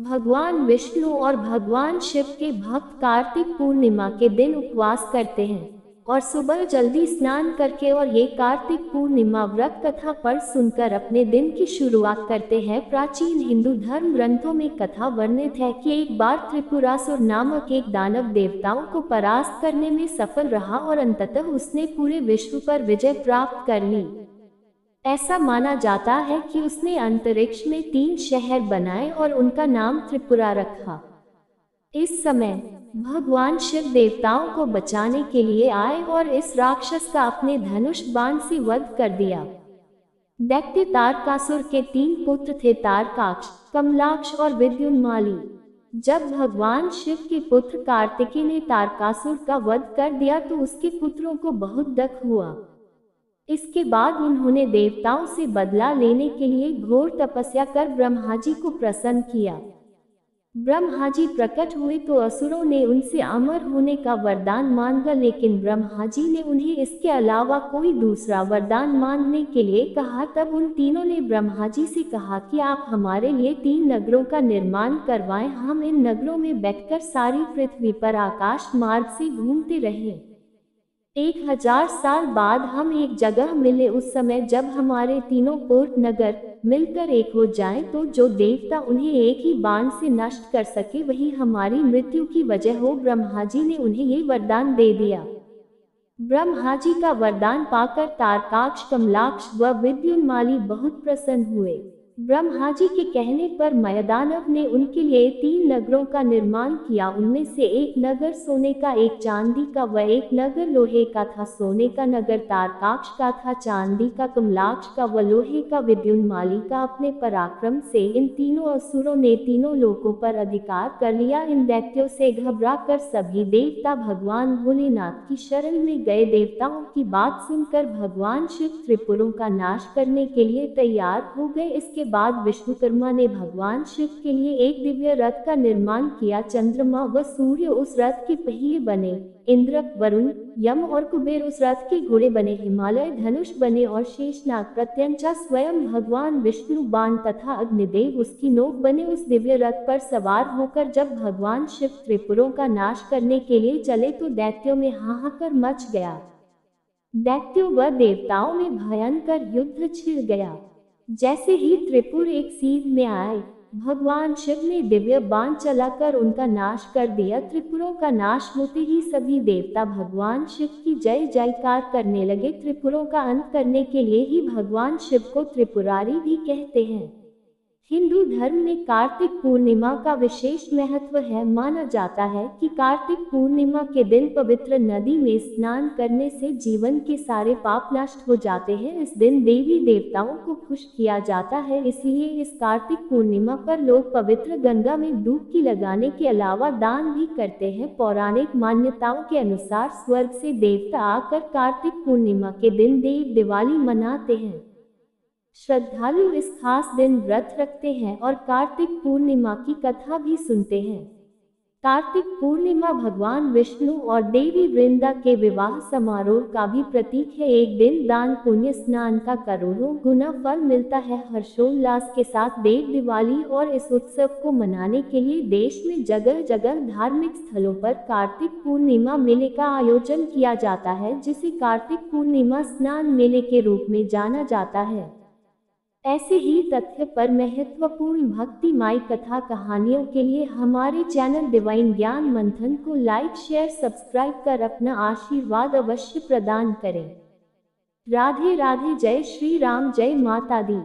भगवान विष्णु और भगवान शिव के भक्त कार्तिक पूर्णिमा के दिन उपवास करते हैं और सुबह जल्दी स्नान करके और ये कार्तिक पूर्णिमा व्रत कथा पढ़ सुनकर अपने दिन की शुरुआत करते हैं। प्राचीन हिंदू धर्म ग्रंथों में कथा वर्णित है कि एक बार त्रिपुरासुर नामक एक दानव देवताओं को परास्त करने में सफल रहा और अंततः उसने पूरे विश्व पर विजय प्राप्त कर ली। ऐसा माना जाता है कि उसने अंतरिक्ष में 3 शहर बनाए और उनका नाम त्रिपुरा रखा। इस समय भगवान शिव देवताओं को बचाने के लिए आए और इस राक्षस का अपने धनुष बाण से वध कर दिया। दैत्य तारकासुर के 3 पुत्र थे, तारकाक्ष, कमलाक्ष और विद्युन्माली। जब भगवान शिव के पुत्र कार्तिकेय ने तारकासुर का वध कर दिया तो उसके पुत्रों को बहुत दुख हुआ। इसके बाद उन्होंने देवताओं से बदला लेने के लिए घोर तपस्या कर ब्रह्मा जी को प्रसन्न किया। ब्रह्मा जी प्रकट हुए तो असुरों ने उनसे अमर होने का वरदान मांगा, लेकिन ब्रह्मा जी ने उन्हें इसके अलावा कोई दूसरा वरदान मांगने के लिए कहा। तब उन तीनों ने ब्रह्मा जी से कहा कि आप हमारे लिए 3 नगरों का निर्माण करवाएं, हम इन नगरों में बैठकर सारी पृथ्वी पर आकाश मार्ग से घूमते रहें। 1000 साल बाद हम एक जगह मिले, उस समय जब हमारे तीनों पोर्ट नगर मिलकर एक हो जाएं तो जो देवता उन्हें एक ही बाण से नष्ट कर सके वही हमारी मृत्यु की वजह हो। ब्रह्मा जी ने उन्हें ये वरदान दे दिया। ब्रह्मा जी का वरदान पाकर तारकाक्ष, कमलाक्ष व विद्युन्माली बहुत प्रसन्न हुए। ब्रह्मा जी के कहने पर मयदानव ने उनके लिए 3 नगरों का निर्माण किया। उनमें से एक नगर सोने का, एक चांदी का व एक नगर लोहे का था। सोने का नगर तारकाक्ष का था, चांदी का कमलाक्ष का व लोहे का विद्युन्माली का। अपने पराक्रम से इन तीनों असुरों ने तीनों लोकों पर अधिकार कर लिया। इन दैत्यों से घबराकर सभी देवता भगवान भोलेनाथ की शरण में गए। देवताओं की बात सुनकर भगवान शिव त्रिपुरों का नाश करने के लिए तैयार हो गए। इसके बाद विश्वकर्मा ने भगवान शिव के लिए एक दिव्य रथ का निर्माण किया। चंद्रमा व सूर्य उस रथ के पहिए बने, इंद्र, वरुण, यम और कुबेर उस रथ के घोड़े बने, हिमालय धनुष बने और शेषनाग, प्रत्यंचा स्वयं भगवान विष्णु बाण तथा अग्निदेव उसकी नोक बने। उस दिव्य रथ पर सवार होकर जब भगवान शिव त्रिपुरों का नाश करने के लिए चले तो दैत्यों में हाहाकार मच गया। दैत्यों व देवताओं में भयंकर युद्ध छिड़ गया। जैसे ही त्रिपुर एक सीध में आए, भगवान शिव ने दिव्य बाण चलाकर उनका नाश कर दिया। त्रिपुरों का नाश होते ही सभी देवता भगवान शिव की जय जयकार करने लगे। त्रिपुरों का अंत करने के लिए ही भगवान शिव को त्रिपुरारी भी कहते हैं। हिंदू धर्म में कार्तिक पूर्णिमा का विशेष महत्व है। माना जाता है कि कार्तिक पूर्णिमा के दिन पवित्र नदी में स्नान करने से जीवन के सारे पाप नष्ट हो जाते हैं। इस दिन देवी देवताओं को खुश किया जाता है, इसलिए इस कार्तिक पूर्णिमा पर लोग पवित्र गंगा में डुबकी लगाने के अलावा दान भी करते हैं। पौराणिक मान्यताओं के अनुसार स्वर्ग से देवता आकर कार्तिक पूर्णिमा के दिन देव दिवाली मनाते हैं। श्रद्धालु इस खास दिन व्रत रखते हैं और कार्तिक पूर्णिमा की कथा भी सुनते हैं। कार्तिक पूर्णिमा भगवान विष्णु और देवी वृंदा के विवाह समारोह का भी प्रतीक है। एक दिन दान पुण्य स्नान का करोड़ों गुना फल मिलता है। हर्षोल्लास के साथ देव दिवाली और इस उत्सव को मनाने के लिए देश में जगह जगह धार्मिक स्थलों पर कार्तिक पूर्णिमा मेले का आयोजन किया जाता है, जिसे कार्तिक पूर्णिमा स्नान मेले के रूप में जाना जाता है। ऐसे ही तथ्य पर महत्वपूर्ण भक्तिमय कथा कहानियों के लिए हमारे चैनल डिवाइन ज्ञान मंथन को लाइक, शेयर, सब्सक्राइब कर अपना आशीर्वाद अवश्य प्रदान करें। राधे राधे। जय श्री राम, जय माता दी।